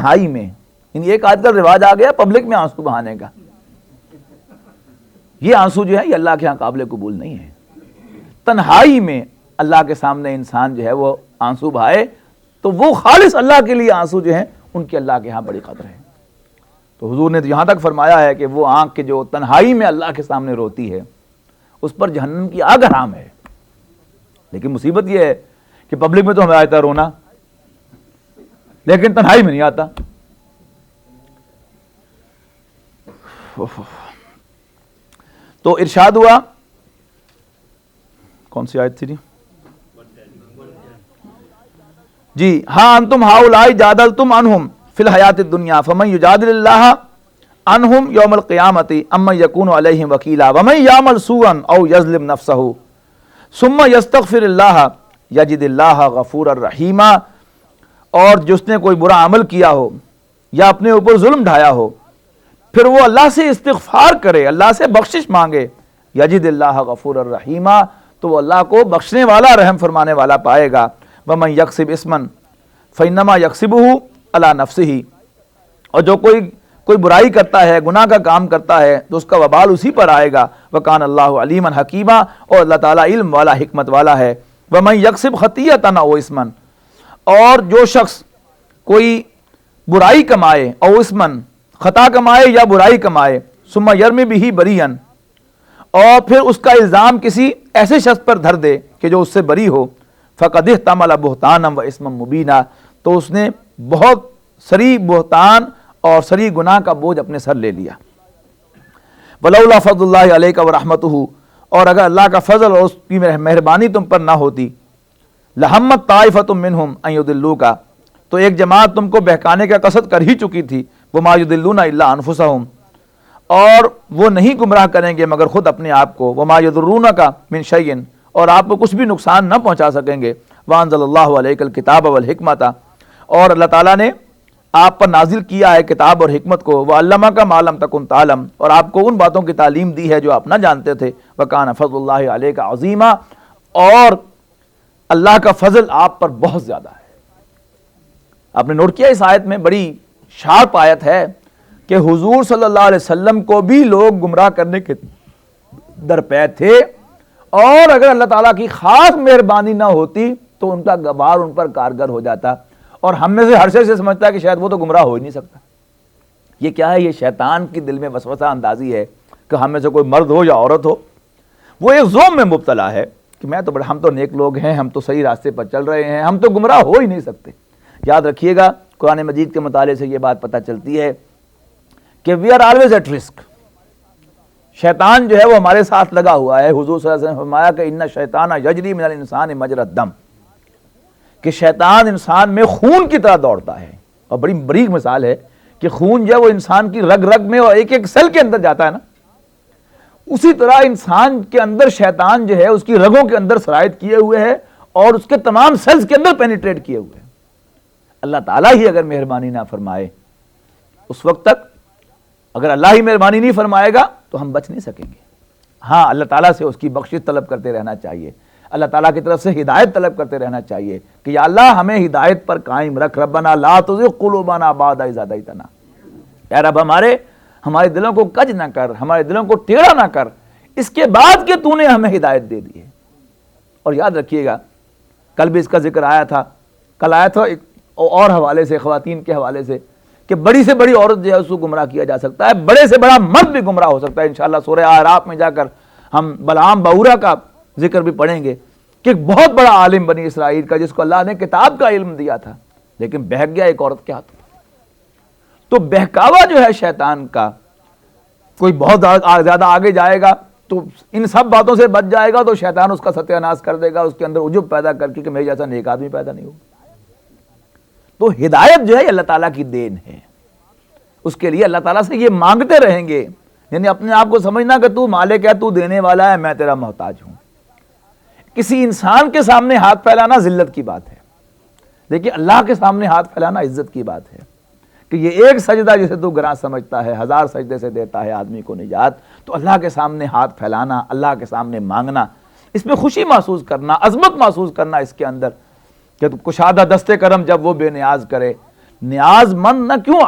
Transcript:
تنہائی میں، یعنی ایک آج کل رواج آ گیا پبلک میں آنسو بہانے کا، یہ آنسو جو ہے یہ اللہ کے ہاں قابل قبول نہیں ہے۔ تنہائی میں اللہ کے سامنے انسان جو ہے وہ آنسو بہائے تو وہ خالص اللہ کے لیے آنسو جو ہیں ان کی اللہ کے ہاں بڑی قدر ہے۔ تو حضور نے یہاں تک فرمایا ہے کہ وہ آنکھ کے جو تنہائی میں اللہ کے سامنے روتی ہے اس پر جہنم کی آگ حرام ہے۔ لیکن مصیبت یہ ہے کہ پبلک میں تو ہمیں آتا رونا، لیکن تنہائی میں نہیں آتا۔ تو ارشاد ہوا، کون سی آیت تھی جی؟ ہاں انتم ہؤلاء جادلتم عنہم فی الحیات الدنیا فمن یجادل اللہ عنہم یوم القیامۃ ام من یکون علیہم وکیلا ومن یعمل سوءا او یظلم نفسہ ثم یستغفر اللہ یجد اللہ غفورا رحیما۔ اور جس نے کوئی برا عمل کیا ہو یا اپنے اوپر ظلم ڈھایا ہو پھر وہ اللہ سے استغفار کرے، اللہ سے بخشش مانگے، یجد اللہ غفورا رحیما، تو وہ اللہ کو بخشنے والا رحم فرمانے والا پائے گا۔ ومن یکسب اسما فانما یکسبہ علی نفسہ، اور جو کوئی برائی کرتا ہے، گناہ کا کام کرتا ہے تو اس کا وبال اسی پر آئے گا۔ وکان اللہ علیما حکیما، اور اللہ تعالیٰ علم والا حکمت والا ہے۔ ومن یکسب خطیئۃ او اسما، اور جو شخص کوئی برائی کمائے، او اسما خطا کمائے یا برائی کمائے، ثم یرمی بہ بریئا، اور پھر اس کا الزام کسی ایسے شخص پر دھر دے کہ جو اس سے بری ہو، فقد احتمل بہتانا و اسما مبینا، تو اس نے بہت سری بہتان اور سری گناہ کا بوجھ اپنے سر لے لیا۔ ولولا فضل اللہ علیک ورحمتہ، اور اگر اللہ کا فضل اور اس کی مہربانی تم پر نہ ہوتی، لہمت طائفۃ منہم ان یضلوک، تو ایک جماعت تم کو بہکانے کا قصد کر ہی چکی تھی۔ وما یضلون الا انفسہم، اور وہ نہیں گمراہ کریں گے مگر خود اپنے آپ کو۔ وما یضرونک من شیء، اور آپ کو کچھ بھی نقصان نہ پہنچا سکیں گے۔ وانزل اللہ علیک الکتاب والحکمۃ، اور اللہ تعالیٰ نے آپ پر نازل کیا ہے کتاب اور حکمت کو۔ وعلمک ما لم تکن تعلم، اور آپ کو ان باتوں کی تعلیم دی ہے جو آپ نہ جانتے تھے۔ وکان فضل اللہ علیک عظیما، اور اللہ کا فضل آپ پر بہت زیادہ ہے۔ آپ نے نوٹ کیا اس آیت میں بڑی شارپ آیت ہے کہ حضور صلی اللہ علیہ وسلم کو بھی لوگ گمراہ کرنے کے درپے تھے، اور اگر اللہ تعالیٰ کی خاص مہربانی نہ ہوتی تو ان کا غبار ان پر کارگر ہو جاتا۔ اور ہم میں سے ہر شخص سے سمجھتا ہے کہ شاید وہ تو گمراہ ہو ہی نہیں سکتا۔ یہ کیا ہے؟ یہ شیطان کی دل میں وسوسہ اندازی ہے کہ ہم میں سے کوئی مرد ہو یا عورت ہو وہ ایک ذوم میں مبتلا ہے کہ ہم تو نیک لوگ ہیں، ہم تو صحیح راستے پر چل رہے ہیں، ہم تو گمراہ ہو ہی نہیں سکتے۔ یاد رکھیے گا قرآن مجید کے مطالعے سے یہ بات پتہ چلتی ہے کہ we are always at risk. شیطان جو ہے وہ ہمارے ساتھ لگا ہوا ہے۔ حضور صلی اللہ علیہ وسلم نے فرمایا کہ ان الشیطان یجری من الانسان مجری الدم، کہ شیطان انسان میں خون کی طرح دوڑتا ہے۔ اور بڑی بریک مثال ہے کہ خون جو ہے وہ انسان کی رگ رگ میں اور ایک ایک سیل کے اندر جاتا ہے نا، اسی طرح انسان کے اندر شیطان جو ہے اس کی رگوں کے اندر سرایت کیے ہوئے ہے اور اس کے تمام سیلز کے اندر پینیٹریٹ کیے ہوئے ہیں۔ اللہ تعالیٰ ہی اگر مہربانی نہ فرمائے اس وقت تک، اگر اللہ ہی مہربانی نہیں فرمائے گا تو ہم بچ نہیں سکیں گے۔ ہاں اللہ تعالیٰ سے اس کی بخشش طلب کرتے رہنا چاہیے، اللہ تعالیٰ کی طرف سے ہدایت طلب کرتے رہنا چاہیے کہ یا اللہ ہمیں ہدایت پر قائم رکھ، ربنا لا تزغ قلوبنا بعد اذ ہدیتنا، اے رب ہمارے دلوں کو کج نہ کر، ہمارے دلوں کو ٹیڑھا نہ کر اس کے بعد کہ تو نے ہمیں ہدایت دے دی ہے۔ اور یاد رکھیے گا کل بھی اس کا ذکر آیا تھا، کل آیا تھا ایک اور حوالے سے، خواتین کے حوالے سے، کہ بڑی سے بڑی عورت جو ہے اس کو گمراہ کیا جا سکتا ہے، بڑے سے بڑا مرد بھی گمراہ ہو سکتا ہے۔ انشاءاللہ سورہ اعراف میں جا کر ہم بلعام باورا کا ذکر بھی پڑھیں گے کہ ایک بہت بڑا عالم بنی اسرائیل کا جس کو اللہ نے کتاب کا علم دیا تھا لیکن بہک گیا ایک عورت کے ہاتھ۔ تو بہکاوا جو ہے شیطان کا، کوئی بہت زیادہ آگے جائے گا تو ان سب باتوں سے بچ جائے گا تو شیطان اس کا ستیہ ناش کر دے گا، اس کے اندر عجب پیدا کر کے کہ میرے جیسا نیک آدمی پیدا نہیں ہوگا۔ تو ہدایت جو ہے اللہ تعالیٰ کی دین ہے، اس کے لیے اللہ تعالیٰ سے یہ مانگتے رہیں گے، یعنی اپنے آپ کو سمجھنا کہ تو مالک ہے، تو دینے والا ہے، میں تیرا محتاج ہوں۔ کسی انسان کے سامنے ہاتھ پھیلانا ذلت کی بات ہے، دیکھیے اللہ کے سامنے ہاتھ پھیلانا عزت کی بات ہے کہ یہ ایک سجدہ جسے تو گراں سمجھتا ہے 1000 سجدے سے دیتا ہے آدمی کو نجات۔ تو اللہ کے سامنے ہاتھ پھیلانا، اللہ کے سامنے مانگنا، اس میں خوشی محسوس کرنا، عظمت محسوس کرنا اس کے اندر کہ کشادہ دست کرم جب وہ بے نیاز کرے، نیاز مند نہ کیوں